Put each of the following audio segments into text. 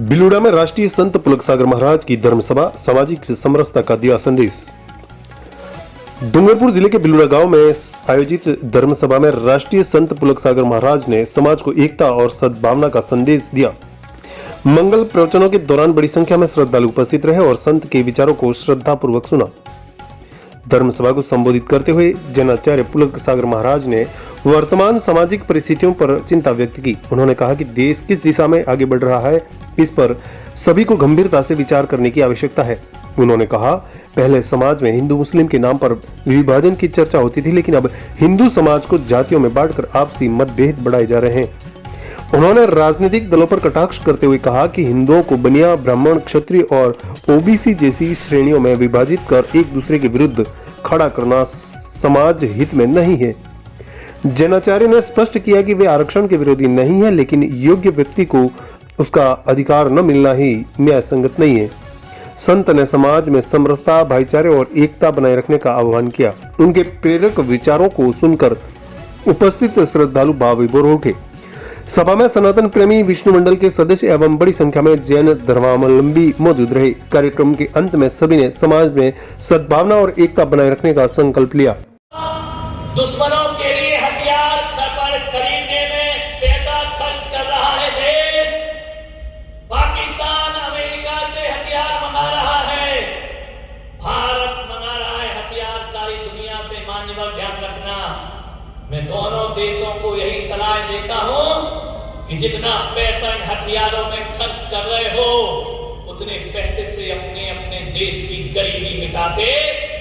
बिलुड़ा में राष्ट्रीय संत पुलक सागर महाराज की धर्मसभा, सामाजिक समरसता का दिया संदेश। डूंगरपुर जिले के बिलुड़ा गांव में आयोजित धर्मसभा में राष्ट्रीय संत पुलक सागर महाराज ने समाज को एकता और सद्भावना का संदेश दिया। मंगल प्रवचनों के दौरान बड़ी संख्या में श्रद्धालु उपस्थित रहे और संत के विचारों को श्रद्धापूर्वक सुना। धर्मसभा को संबोधित करते हुए जैनाचार्य पुलक सागर महाराज ने वर्तमान सामाजिक परिस्थितियों पर चिंता व्यक्त की। उन्होंने कहा कि देश किस दिशा में आगे बढ़ रहा है, इस पर सभी को गंभीरता से विचार करने की आवश्यकता है। उन्होंने कहा, पहले समाज में हिंदू मुस्लिम के नाम पर विभाजन की चर्चा होती थी, लेकिन अब हिंदू समाज को जातियों में बांटकर आपसी मतभेद बढ़ाए जा रहे हैं। उन्होंने राजनीतिक दलों पर कटाक्ष करते हुए कहा कि हिंदुओं को बनिया, ब्राह्मण, क्षत्रिय और ओबीसी जैसी श्रेणियों में विभाजित कर एक दूसरे के विरुद्ध खड़ा करना समाज हित में नहीं है। जैनाचार्य ने स्पष्ट किया कि वे आरक्षण के विरोधी नहीं है, लेकिन योग्य व्यक्ति को उसका अधिकार न मिलना ही न्याय संगत नहीं है। संत ने समाज में समरसता, भाईचारे और एकता बनाए रखने का आह्वान किया। उनके प्रेरक विचारों को सुनकर उपस्थित श्रद्धालु भावविभोर हो उठे। सभा में सनातन प्रेमी विष्णु मंडल के सदस्य एवं बड़ी संख्या में जैन धर्मावलंबी मौजूद रहे। कार्यक्रम के अंत में सभी ने समाज में सद्भावना और एकता बनाए रखने का संकल्प लिया। दुश्मनों के लिए हथियार खरीदने में पैसा खर्च कर रहा है देश। पाकिस्तान अमेरिका से हथियार मंगा रहा है, भारत मंगा रहा है हथियार सारी दुनिया से। मान्यवर ध्यान रखना, मैं दोनों देशों को यही सलाह देता हूं कि जितना पैसा इन हथियारों में खर्च कर रहे हो, उतने पैसे से अपने अपने देश की गरीबी मिटाते,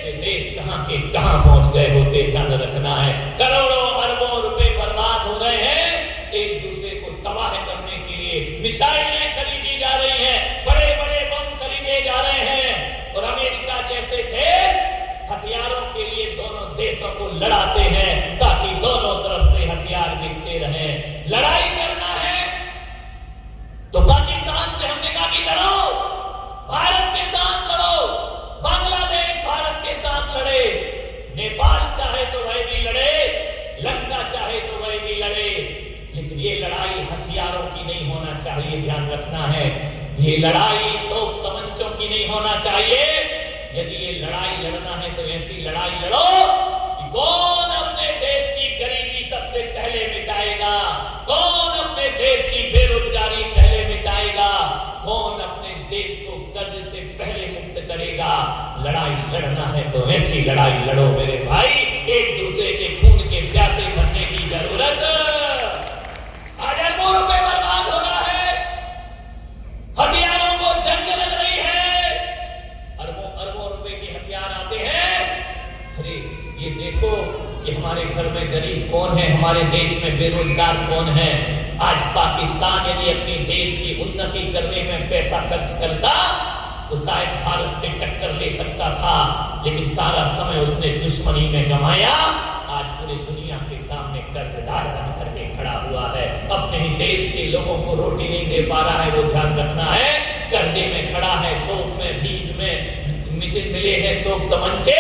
ये देश कहां के कहां पहुंच गए होते। ध्यान रखना है, करोड़ों अरबों रुपए बर्बाद हो रहे हैं एक दूसरे को तबाह करने के लिए। मिसाइलें खरीदी जा रही हैं, बड़े बड़े बम खरीदे जा रहे हैं, और अमेरिका जैसे देश हथियारों के लिए दोनों देशों को लड़ाते हैं ताकि दोनों तरफ से हथियार बिकते रहें। लड़ाई करना है तो पाकिस्तान से हमने कहा कि लड़ो, भारत के साथ लड़ो, बांग्लादेश भारत के साथ लड़े, नेपाल चाहे तो वह भी लड़े, लंका चाहे तो वह भी लड़े, लेकिन ये लड़ाई हथियारों की नहीं होना चाहिए। ध्यान रखना है, ये लड़ाई तो तमंचों की नहीं होना चाहिए। यदि ये लड़ाई लड़ना है तो ऐसी लड़ाई लड़ो कि कौन अपने देश की गरीबी सबसे पहले मिटाएगा, कौन अपने देश की बेरोजगारी पहले मिटाएगा, कौन अपने देश को कर्ज से पहले मुक्त करेगा। लड़ाई लड़ना है तो ऐसी लड़ाई लड़ो मेरे भाई, एक दूसरे के खून के प्यासे भरने की जरूरत। आज अरबों रुपए बर्बाद हो रहा है, हथियारों को जंग लग रही है, अरबों रुपए के हथियार आते हैं। अरे ये देखो कि हमारे घर में गरीब कौन है, हमारे देश में बेरोजगार कौन है। आज पाकिस्तान यदि अपनी देश की उन्नति करने में पैसा खर्च करता तो शायद भारत से टक्कर ले सकता था, लेकिन सारा समय उसने दुश्मनी में गंवाया। आज पूरी दुनिया के सामने कर्जदार बन करके खड़ा हुआ है, अपने ही देश के लोगों को रोटी नहीं दे पा रहा है। वो ध्यान रखना है, कर्जे में खड़ा है, तोप में भीख में मिले हैं तो तमंचे।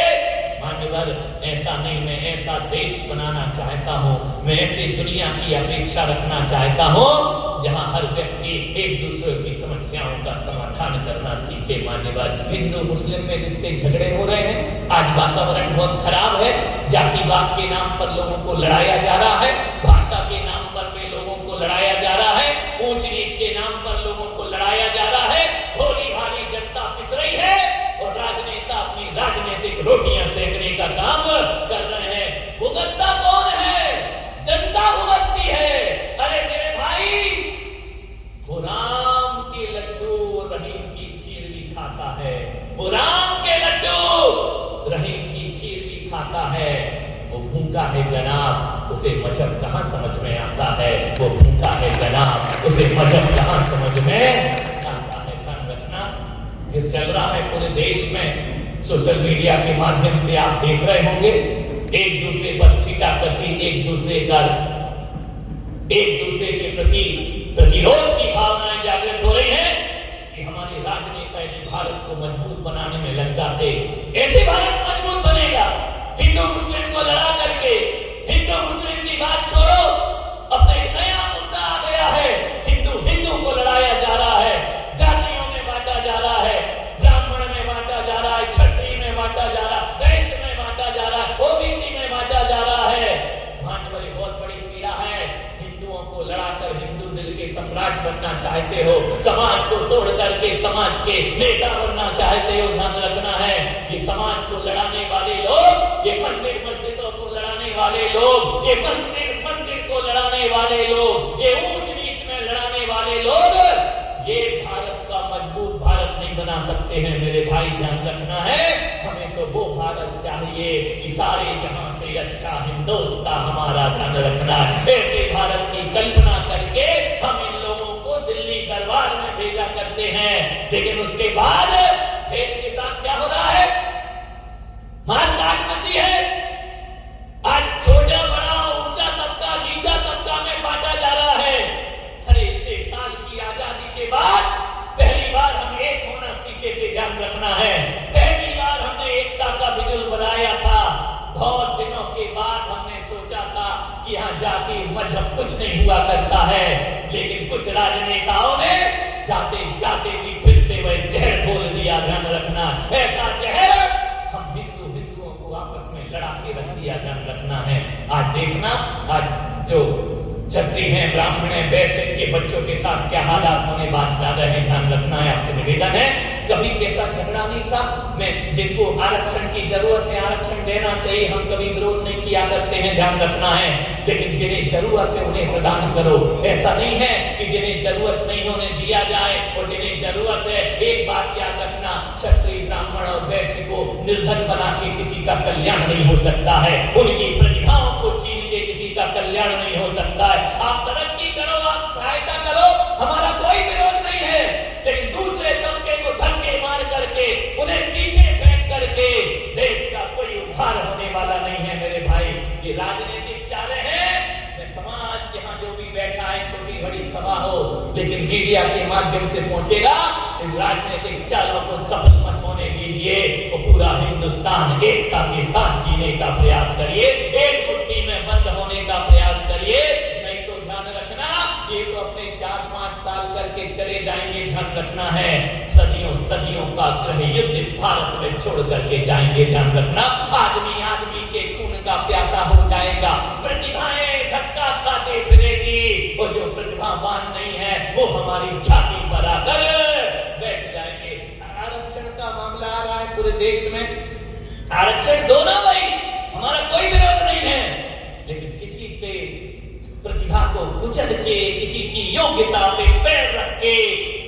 मान्यवर ऐसा नहीं, मैं ऐसा देश बनाना चाहता हूं, मैं ऐसी दुनिया की अपेक्षा रखना चाहता हूं जहां हर व्यक्ति एक दूसरे की समस्याओं का समाधान करना सीखे। मान्यवर हिंदू मुस्लिम में जितने झगड़े हो रहे हैं, आज वातावरण बहुत खराब है, जातिवाद के नाम पर लोगों को लड़ाया जा रहा है, भाषा के नाम पर भी लोगों को लड़ाया जा रहा है, ऊंच नीच के नाम पर लोगों को लड़ाया जा रहा है। भोली भाली जनता पिस रही है और राजनेता अपनी राजनीतिक रोटियां सेकने का काम कर रहे हैं। भुगतता कौन है? जनता भुगतती है। अरे मेरे भाई, वो राम के लड्डू रहीम की खीर भी खाता है, वो राम के लड्डू रहीम की खीर भी खाता है। वो भूखा है जनाब, उसे मजहब कहां समझ में आता है। वो भूखा है जनाब, उसे मजहब कहां समझ में आता है। ध्यान रखना, जो चल रहा है पूरे देश में, सोशल मीडिया के माध्यम से आप देख रहे होंगे, एक दूसरे पर छीटाकशी, एक दूसरे के प्रति प्रतिरोध की भावनाएं जागृत हो रही है। कि हमारे राजनेता यदि भारत को मजबूत बनाने में लग जाते, ऐसे भारत मजबूत बनेगा। हिंदू मुस्लिम को लड़ा करके, हिंदू मुस्लिम की बात छोड़ो, अब तो एक नया के सम्राट बनना चाहते हो, समाज को तोड़ करके समाज के नेता बनना चाहते हो, ध्यान रखना है ये समाज को लड़ाने वाले लोग, ये मंदिर मस्जिदों को लड़ाने वाले लोग, ये मंदिर को लड़ाने वाले लोग, ये ऊंच नीच में लड़ाने वाले लोग, ये भारत का मजबूत भारत नहीं बना सकते हैं मेरे भाई, ध्यान रखना है। हमें तो वो भारत चाहिए कि सारे जहां से अच्छा हिंदुस्तान हमारा, ध्यान रखना है। ऐसे भारत की कल्पना करके हम इन लोगों को दिल्ली दरबार में भेजा करते हैं, लेकिन उसके बाद देश के साथ क्या हो रहा है? मारकाट मची है। आज छोटा बड़ा ऊंचा तबका नीचा तबका में बांटा जा रहा है। अरे इतने साल की आजादी के बाद पहली बार हम एक होना सीखे थे, ध्यान रखना है। पहली बार हमने एकता का बिजुल बनाया था। बहुत दिनों के बाद हमने सोचा था कि यहाँ जाति मजहब कुछ नहीं हुआ करता है, लेकिन कुछ राजनेताओं ने जाते जाते भी फिर से वह जहर बोल दिया, ध्यान रखना। ऐसा जहर हम हिंदुओं को आपस में लड़ा के रख दिया, ध्यान रखना है। आज देखना, आज जो क्षत्रिय हैं, ब्राह्मण हैं, वैश्य के बच्चों के साथ क्या हालात होने बात ज्यादा है, ध्यान रखना है। आपसे निवेदन है, कभी कैसा झगड़ा नहीं था। मैं जिनको आरक्षण की जरूरत है आरक्षण देना चाहिए, हम कभी विरोध नहीं किया करते हैं, ध्यान रखना है। लेकिन जिन्हें जरूरत है उन्हें प्रदान करो। ऐसा नहीं है कि जिन्हें जरूरत नहीं है उन्हें दिया जाए, और जिन्हें जरूरत है, एक बात याद रखना, क्षत्रिय ब्राह्मण और वैश्य को निर्धन बना के किसी का कल्याण नहीं हो सकता है। उनकी प्रतिभाओं को छीन के किसी का कल्याण नहीं हो सकता है। आप तरक्की करो, आप सहायता करो, हमारा कोई विरोध नहीं है, लेकिन दूसरे तबके को धक्के मार करके उन्हें पीछे फेंक करके देश का कोई उद्धार होने वाला नहीं है मेरे भाई। ये राजनीतिक चाले हैं। मैं समाज यहाँ जो भी बैठा है, छोटी बड़ी सभा हो, लेकिन मीडिया के माध्यम से पहुंचेगा। इन राजनीतिक चालों को सफल मत होने दीजिए। वो पूरा हिंदुस्तान एकता के साथ जीने का प्रयास करिए, एक मुट्ठी में बंद होने का प्रयास करिए। नहीं तो ध्यान रखना, ये तो अपने 4-5 साल करके चले जाएंगे, ध्यान रखना है। सदियों का गृह युद्ध इस भारत में छोड़ करके जाएंगे, ध्यान रखना। आदमी आदमी के खून का प्यासा हो जाएगा, प्रतिभाएं धक्का खाते फिरेगी, और जो प्रतिभावान नहीं है वो हमारी छाती पर आकर बैठ जाएंगे। आरक्षण का मामला आ रहा है पूरे देश में, आरक्षण दो ना भाई, हमारा कोई विरोध नहीं है, लेकिन किसी पे प्रतिभा को कुचल के, किसी की योग्यता पे पैर रख के,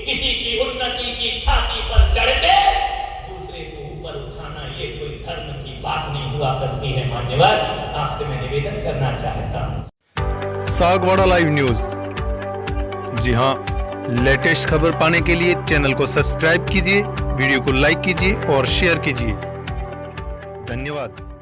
किसी की उन्नति की छाती पर चढ़ के दूसरे को ऊपर उठाना, ये कोई धर्म की बात नहीं हुआ करती है। मान्यवर, आपसे मैं निवेदन करना चाहता हूं। सागवाड़ा लाइव न्यूज, जी हां, लेटेस्ट खबर पाने के लिए चैनल को सब्सक्राइब कीजिए, वीडियो को लाइक कीजिए और शेयर कीजिए। धन्यवाद।